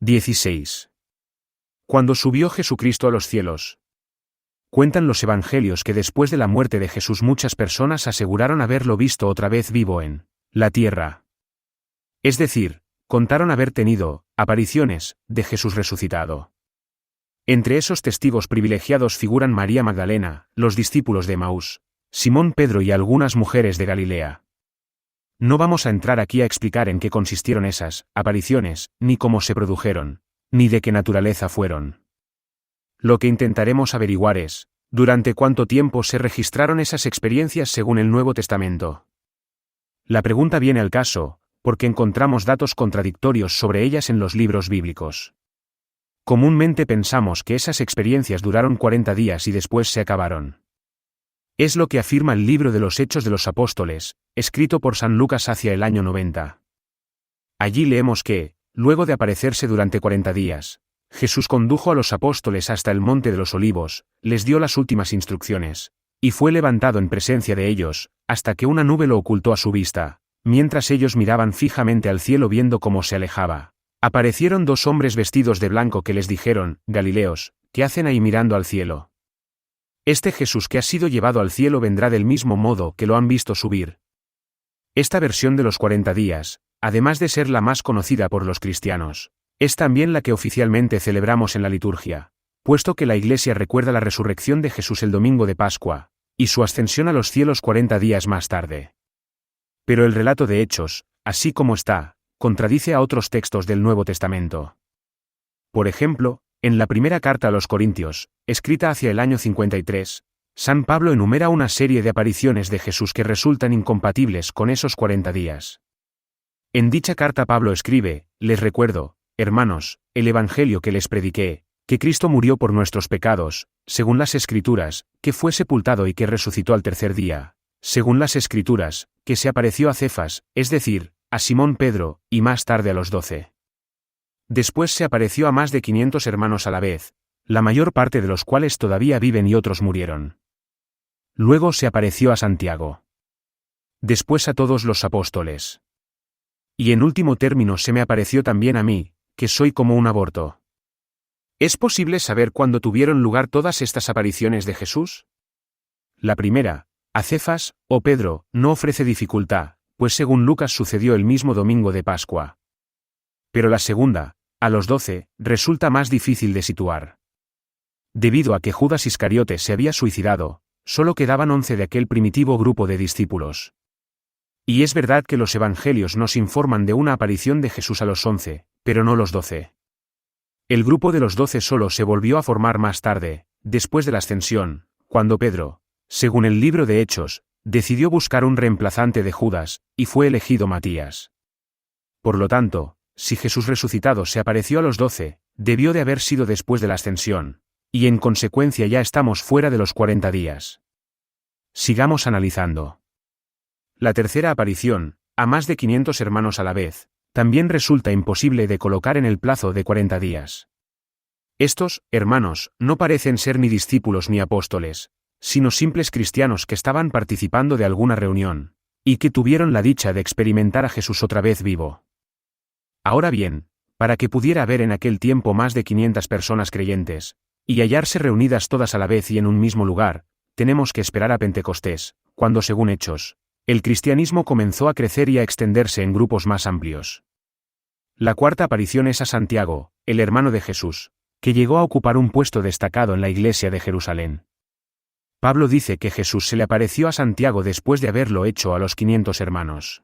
16. Cuando subió Jesucristo a los cielos. Cuentan los evangelios que después de la muerte de Jesús muchas personas aseguraron haberlo visto otra vez vivo en la tierra. Es decir, contaron haber tenido apariciones de Jesús resucitado. Entre esos testigos privilegiados figuran María Magdalena, los discípulos de Emaús, Simón Pedro y algunas mujeres de Galilea. No vamos a entrar aquí a explicar en qué consistieron esas apariciones, ni cómo se produjeron, ni de qué naturaleza fueron. Lo que intentaremos averiguar es, ¿durante cuánto tiempo se registraron esas experiencias según el Nuevo Testamento? La pregunta viene al caso, porque encontramos datos contradictorios sobre ellas en los libros bíblicos. Comúnmente pensamos que esas experiencias duraron 40 días y después se acabaron. Es lo que afirma el libro de los Hechos de los Apóstoles, escrito por San Lucas hacia el año 90. Allí leemos que, luego de aparecerse durante 40 días, Jesús condujo a los apóstoles hasta el Monte de los Olivos, les dio las últimas instrucciones, y fue levantado en presencia de ellos, hasta que una nube lo ocultó a su vista, mientras ellos miraban fijamente al cielo viendo cómo se alejaba. Aparecieron dos hombres vestidos de blanco que les dijeron, Galileos, ¿qué hacen ahí mirando al cielo? Este Jesús que ha sido llevado al cielo vendrá del mismo modo que lo han visto subir. Esta versión de los 40 días, además de ser la más conocida por los cristianos, es también la que oficialmente celebramos en la liturgia, puesto que la Iglesia recuerda la resurrección de Jesús el domingo de Pascua, y su ascensión a los cielos 40 días más tarde. Pero el relato de Hechos, así como está, contradice a otros textos del Nuevo Testamento. Por ejemplo, en la primera carta a los Corintios, escrita hacia el año 53, San Pablo enumera una serie de apariciones de Jesús que resultan incompatibles con esos 40 días. En dicha carta Pablo escribe, les recuerdo, hermanos, el evangelio que les prediqué, que Cristo murió por nuestros pecados, según las Escrituras, que fue sepultado y que resucitó al tercer día, según las Escrituras, que se apareció a Cefas, es decir, a Simón Pedro, y más tarde a los 12. Después se apareció a más de 500 hermanos a la vez, la mayor parte de los cuales todavía viven y otros murieron. Luego se apareció a Santiago. Después a todos los apóstoles. Y en último término se me apareció también a mí, que soy como un aborto. ¿Es posible saber cuándo tuvieron lugar todas estas apariciones de Jesús? La primera, a Cefas, o Pedro, no ofrece dificultad, pues según Lucas sucedió el mismo domingo de Pascua. Pero la segunda, a los 12, resulta más difícil de situar. Debido a que Judas Iscariote se había suicidado, solo quedaban 11 de aquel primitivo grupo de discípulos. Y es verdad que los evangelios nos informan de una aparición de Jesús a los 11, pero no los 12. El grupo de los 12 solo se volvió a formar más tarde, después de la ascensión, cuando Pedro, según el libro de Hechos, decidió buscar un reemplazante de Judas, y fue elegido Matías. Por lo tanto, si Jesús resucitado se apareció a los 12, debió de haber sido después de la ascensión, y en consecuencia ya estamos fuera de los 40 días. Sigamos analizando. La tercera aparición, a más de 500 hermanos a la vez, también resulta imposible de colocar en el plazo de 40 días. Estos, hermanos, no parecen ser ni discípulos ni apóstoles, sino simples cristianos que estaban participando de alguna reunión, y que tuvieron la dicha de experimentar a Jesús otra vez vivo. Ahora bien, para que pudiera haber en aquel tiempo más de 500 personas creyentes, y hallarse reunidas todas a la vez y en un mismo lugar, tenemos que esperar a Pentecostés, cuando según Hechos, el cristianismo comenzó a crecer y a extenderse en grupos más amplios. La cuarta aparición es a Santiago, el hermano de Jesús, que llegó a ocupar un puesto destacado en la iglesia de Jerusalén. Pablo dice que Jesús se le apareció a Santiago después de haberlo hecho a los 500 hermanos.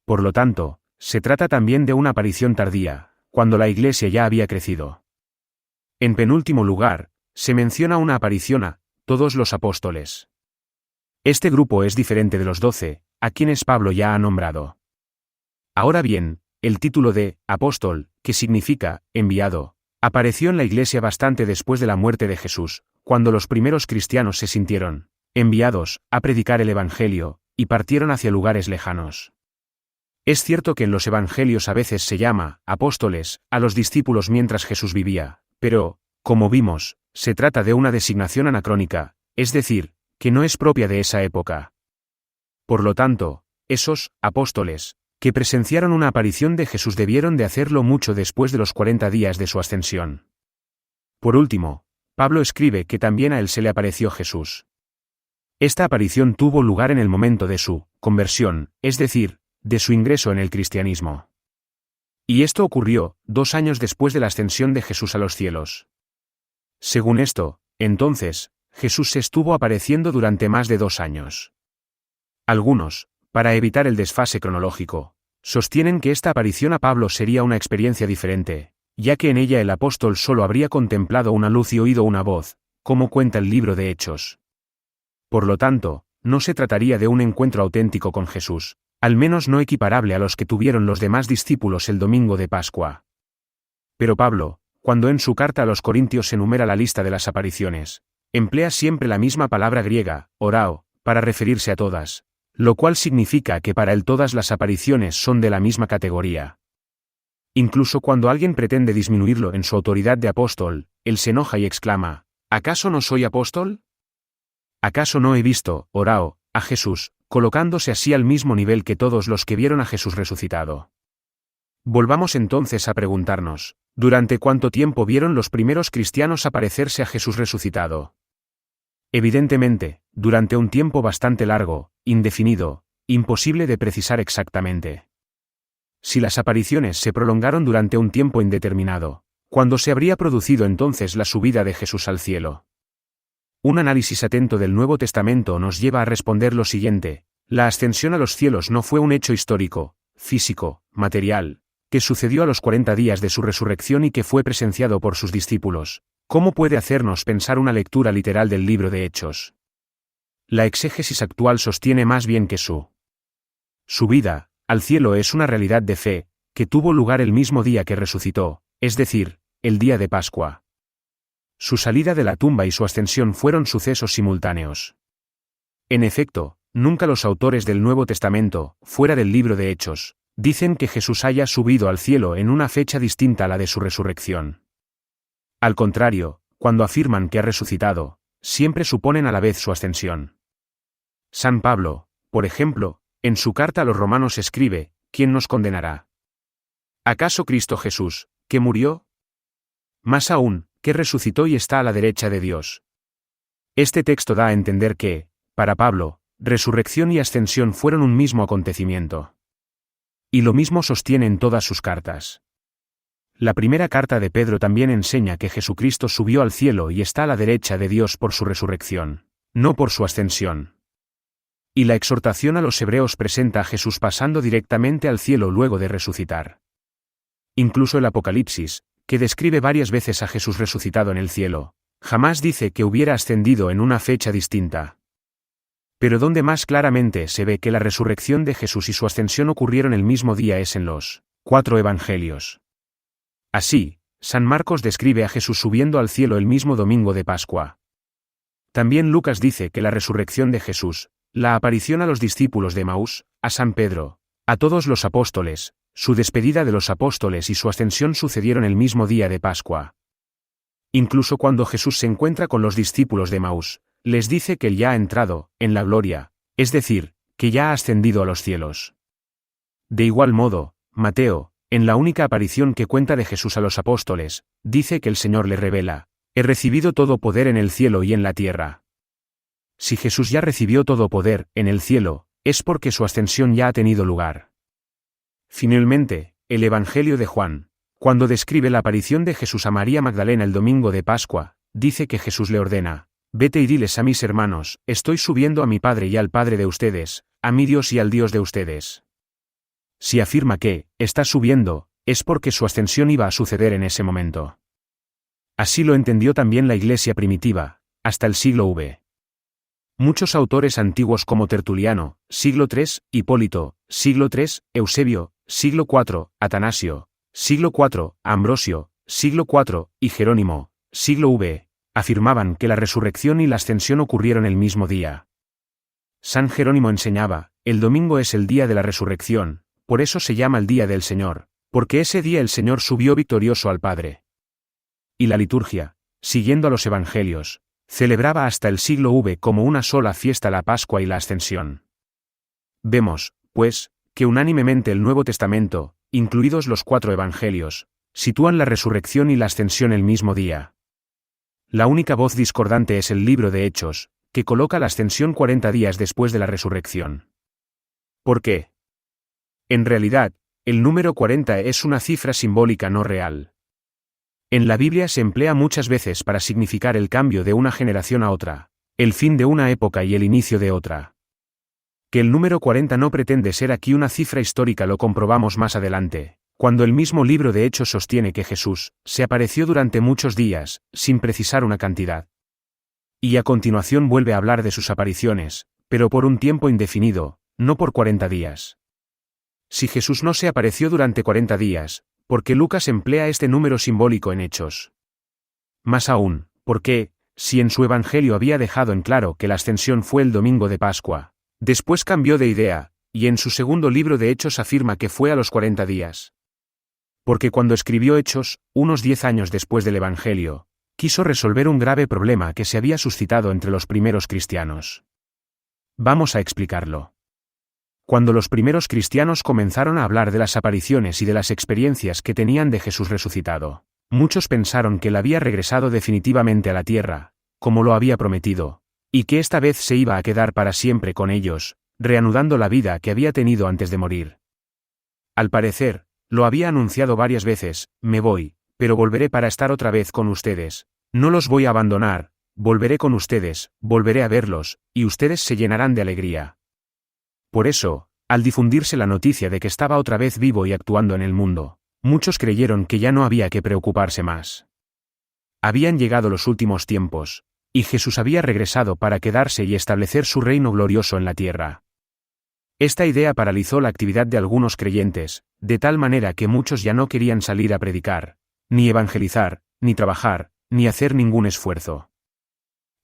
Por lo tanto, se trata también de una aparición tardía, cuando la iglesia ya había crecido. En penúltimo lugar, se menciona una aparición a todos los apóstoles. Este grupo es diferente de los 12, a quienes Pablo ya ha nombrado. Ahora bien, el título de apóstol, que significa enviado, apareció en la iglesia bastante después de la muerte de Jesús, cuando los primeros cristianos se sintieron enviados a predicar el Evangelio, y partieron hacia lugares lejanos. Es cierto que en los Evangelios a veces se llama apóstoles a los discípulos mientras Jesús vivía, pero, como vimos, se trata de una designación anacrónica, es decir, que no es propia de esa época. Por lo tanto, esos apóstoles que presenciaron una aparición de Jesús debieron de hacerlo mucho después de los 40 días de su ascensión. Por último, Pablo escribe que también a él se le apareció Jesús. Esta aparición tuvo lugar en el momento de su conversión, es decir, de su ingreso en el cristianismo. Y esto ocurrió 2 años después de la ascensión de Jesús a los cielos. Según esto, entonces, Jesús se estuvo apareciendo durante más de 2 años. Algunos, para evitar el desfase cronológico, sostienen que esta aparición a Pablo sería una experiencia diferente, ya que en ella el apóstol solo habría contemplado una luz y oído una voz, como cuenta el libro de Hechos. Por lo tanto, no se trataría de un encuentro auténtico con Jesús, al menos no equiparable a los que tuvieron los demás discípulos el domingo de Pascua. Pero Pablo, cuando en su carta a los Corintios enumera la lista de las apariciones, emplea siempre la misma palabra griega, orao, para referirse a todas, lo cual significa que para él todas las apariciones son de la misma categoría. Incluso cuando alguien pretende disminuirlo en su autoridad de apóstol, él se enoja y exclama, ¿acaso no soy apóstol? ¿Acaso no he visto, orao, a Jesús, colocándose así al mismo nivel que todos los que vieron a Jesús resucitado? Volvamos entonces a preguntarnos, ¿durante cuánto tiempo vieron los primeros cristianos aparecerse a Jesús resucitado? Evidentemente, durante un tiempo bastante largo, indefinido, imposible de precisar exactamente. Si las apariciones se prolongaron durante un tiempo indeterminado, ¿cuándo se habría producido entonces la subida de Jesús al cielo? Un análisis atento del Nuevo Testamento nos lleva a responder lo siguiente: la ascensión a los cielos no fue un hecho histórico, físico, material, que sucedió a los 40 días de su resurrección y que fue presenciado por sus discípulos. ¿Cómo puede hacernos pensar una lectura literal del libro de Hechos? La exégesis actual sostiene más bien que su subida al cielo es una realidad de fe, que tuvo lugar el mismo día que resucitó, es decir, el día de Pascua. Su salida de la tumba y su ascensión fueron sucesos simultáneos. En efecto, nunca los autores del Nuevo Testamento, fuera del libro de Hechos, dicen que Jesús haya subido al cielo en una fecha distinta a la de su resurrección. Al contrario, cuando afirman que ha resucitado, siempre suponen a la vez su ascensión. San Pablo, por ejemplo, en su carta a los Romanos escribe, ¿quién nos condenará? ¿Acaso Cristo Jesús, que murió? Más aún, que resucitó y está a la derecha de Dios. Este texto da a entender que, para Pablo, resurrección y ascensión fueron un mismo acontecimiento. Y lo mismo sostiene en todas sus cartas. La primera carta de Pedro también enseña que Jesucristo subió al cielo y está a la derecha de Dios por su resurrección, no por su ascensión. Y la exhortación a los hebreos presenta a Jesús pasando directamente al cielo luego de resucitar. Incluso el Apocalipsis, que describe varias veces a Jesús resucitado en el cielo, jamás dice que hubiera ascendido en una fecha distinta. Pero donde más claramente se ve que la resurrección de Jesús y su ascensión ocurrieron el mismo día es en los 4 evangelios. Así, San Marcos describe a Jesús subiendo al cielo el mismo domingo de Pascua. También Lucas dice que la resurrección de Jesús, la aparición a los discípulos de Emaús, a San Pedro, a todos los apóstoles, su despedida de los apóstoles y su ascensión sucedieron el mismo día de Pascua. Incluso cuando Jesús se encuentra con los discípulos de Emaús, les dice que él ya ha entrado en la gloria, es decir, que ya ha ascendido a los cielos. De igual modo, Mateo, en la única aparición que cuenta de Jesús a los apóstoles, dice que el Señor le revela: he recibido todo poder en el cielo y en la tierra. Si Jesús ya recibió todo poder en el cielo, es porque su ascensión ya ha tenido lugar. Finalmente, el Evangelio de Juan, cuando describe la aparición de Jesús a María Magdalena el domingo de Pascua, dice que Jesús le ordena: vete y diles a mis hermanos, estoy subiendo a mi Padre y al Padre de ustedes, a mi Dios y al Dios de ustedes. Si afirma que está subiendo, es porque su ascensión iba a suceder en ese momento. Así lo entendió también la Iglesia primitiva, hasta el siglo V. Muchos autores antiguos como Tertuliano, siglo III, Hipólito, siglo III, Eusebio, siglo IV, Atanasio, siglo IV, Ambrosio, siglo IV, y Jerónimo, siglo V, afirmaban que la resurrección y la ascensión ocurrieron el mismo día. San Jerónimo enseñaba: el domingo es el día de la resurrección, por eso se llama el día del Señor, porque ese día el Señor subió victorioso al Padre. Y la liturgia, siguiendo a los evangelios, celebraba hasta el siglo V como una sola fiesta la Pascua y la Ascensión. Vemos, pues, que unánimemente el Nuevo Testamento, incluidos los 4 evangelios, sitúan la resurrección y la ascensión el mismo día. La única voz discordante es el libro de Hechos, que coloca la ascensión 40 días después de la resurrección. ¿Por qué? En realidad, el número 40 es una cifra simbólica no real. En la Biblia se emplea muchas veces para significar el cambio de una generación a otra, el fin de una época y el inicio de otra. Que el número 40 no pretende ser aquí una cifra histórica lo comprobamos más adelante, cuando el mismo libro de Hechos sostiene que Jesús se apareció durante muchos días, sin precisar una cantidad. Y a continuación vuelve a hablar de sus apariciones, pero por un tiempo indefinido, no por 40 días. Si Jesús no se apareció durante 40 días, ¿por qué Lucas emplea este número simbólico en Hechos? Más aún, ¿por qué, si en su evangelio había dejado en claro que la ascensión fue el domingo de Pascua, después cambió de idea, y en su segundo libro de Hechos afirma que fue a los 40 días? Porque cuando escribió Hechos, unos 10 años después del evangelio, quiso resolver un grave problema que se había suscitado entre los primeros cristianos. Vamos a explicarlo. Cuando los primeros cristianos comenzaron a hablar de las apariciones y de las experiencias que tenían de Jesús resucitado, muchos pensaron que él había regresado definitivamente a la tierra, como lo había prometido, y que esta vez se iba a quedar para siempre con ellos, reanudando la vida que había tenido antes de morir. Al parecer, lo había anunciado varias veces: me voy, pero volveré para estar otra vez con ustedes, no los voy a abandonar, volveré con ustedes, volveré a verlos, y ustedes se llenarán de alegría. Por eso, al difundirse la noticia de que estaba otra vez vivo y actuando en el mundo, muchos creyeron que ya no había que preocuparse más. Habían llegado los últimos tiempos, y Jesús había regresado para quedarse y establecer su reino glorioso en la tierra. Esta idea paralizó la actividad de algunos creyentes, de tal manera que muchos ya no querían salir a predicar, ni evangelizar, ni trabajar, ni hacer ningún esfuerzo.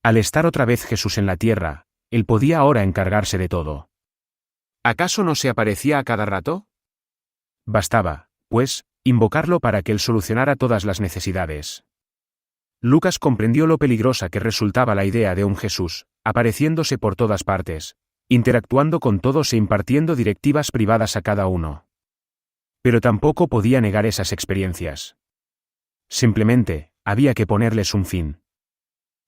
Al estar otra vez Jesús en la tierra, él podía ahora encargarse de todo. ¿Acaso no se aparecía a cada rato? Bastaba, pues, invocarlo para que él solucionara todas las necesidades. Lucas comprendió lo peligrosa que resultaba la idea de un Jesús, apareciéndose por todas partes, interactuando con todos e impartiendo directivas privadas a cada uno. Pero tampoco podía negar esas experiencias. Simplemente, había que ponerles un fin.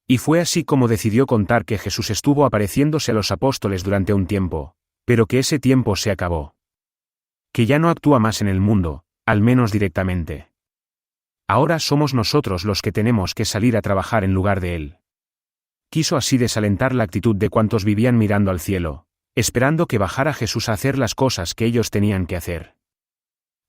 Y fue así como decidió contar que Jesús estuvo apareciéndose a los apóstoles durante un tiempo, pero que ese tiempo se acabó. Que ya no actúa más en el mundo, al menos directamente. Ahora somos nosotros los que tenemos que salir a trabajar en lugar de él. Quiso así desalentar la actitud de cuantos vivían mirando al cielo, esperando que bajara Jesús a hacer las cosas que ellos tenían que hacer.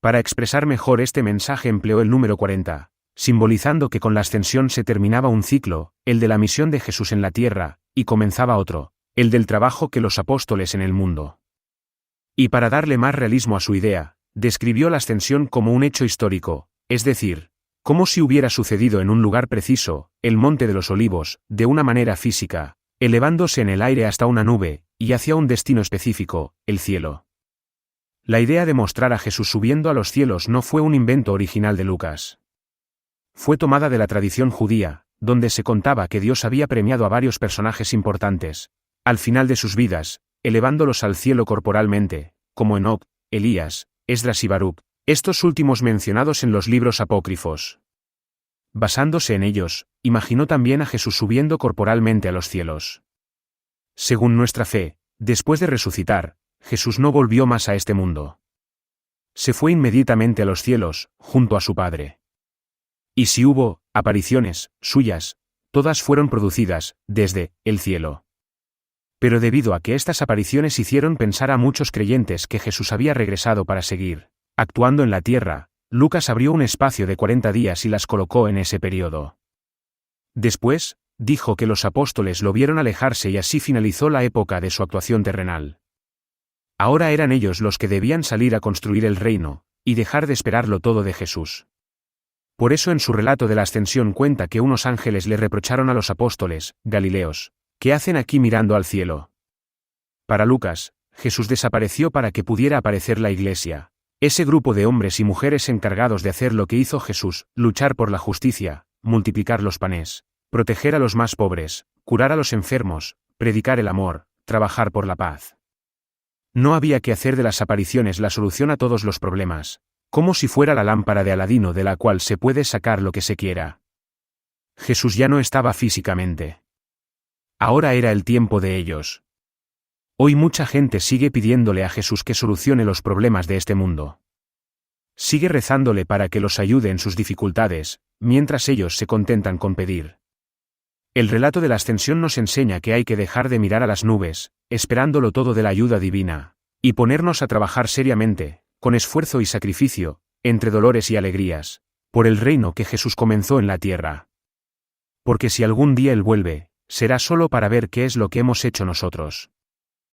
Para expresar mejor este mensaje empleó el número 40, simbolizando que con la ascensión se terminaba un ciclo, el de la misión de Jesús en la tierra, y comenzaba otro, el del trabajo que los apóstoles en el mundo. Y para darle más realismo a su idea, describió la ascensión como un hecho histórico, es decir, como si hubiera sucedido en un lugar preciso, el Monte de los Olivos, de una manera física, elevándose en el aire hasta una nube, y hacia un destino específico, el cielo. La idea de mostrar a Jesús subiendo a los cielos no fue un invento original de Lucas. Fue tomada de la tradición judía, donde se contaba que Dios había premiado a varios personajes importantes, al final de sus vidas, elevándolos al cielo corporalmente, como Enoc, Elías, Esdras y Baruc, estos últimos mencionados en los libros apócrifos. Basándose en ellos, imaginó también a Jesús subiendo corporalmente a los cielos. Según nuestra fe, después de resucitar, Jesús no volvió más a este mundo. Se fue inmediatamente a los cielos, junto a su Padre. Y si hubo apariciones suyas, todas fueron producidas desde el cielo. Pero debido a que estas apariciones hicieron pensar a muchos creyentes que Jesús había regresado para seguir actuando en la tierra, Lucas abrió un espacio de 40 días y las colocó en ese periodo. Después, dijo que los apóstoles lo vieron alejarse y así finalizó la época de su actuación terrenal. Ahora eran ellos los que debían salir a construir el reino, y dejar de esperarlo todo de Jesús. Por eso en su relato de la ascensión cuenta que unos ángeles le reprocharon a los apóstoles, Galileos, ¿qué hacen aquí mirando al cielo? Para Lucas, Jesús desapareció para que pudiera aparecer la Iglesia, ese grupo de hombres y mujeres encargados de hacer lo que hizo Jesús, luchar por la justicia, multiplicar los panes, proteger a los más pobres, curar a los enfermos, predicar el amor, trabajar por la paz. No había que hacer de las apariciones la solución a todos los problemas, como si fuera la lámpara de Aladino de la cual se puede sacar lo que se quiera. Jesús ya no estaba físicamente. Ahora era el tiempo de ellos. Hoy mucha gente sigue pidiéndole a Jesús que solucione los problemas de este mundo. Sigue rezándole para que los ayude en sus dificultades, mientras ellos se contentan con pedir. El relato de la ascensión nos enseña que hay que dejar de mirar a las nubes, esperándolo todo de la ayuda divina, y ponernos a trabajar seriamente, con esfuerzo y sacrificio, entre dolores y alegrías, por el reino que Jesús comenzó en la tierra. Porque si algún día Él vuelve, será solo para ver qué es lo que hemos hecho nosotros.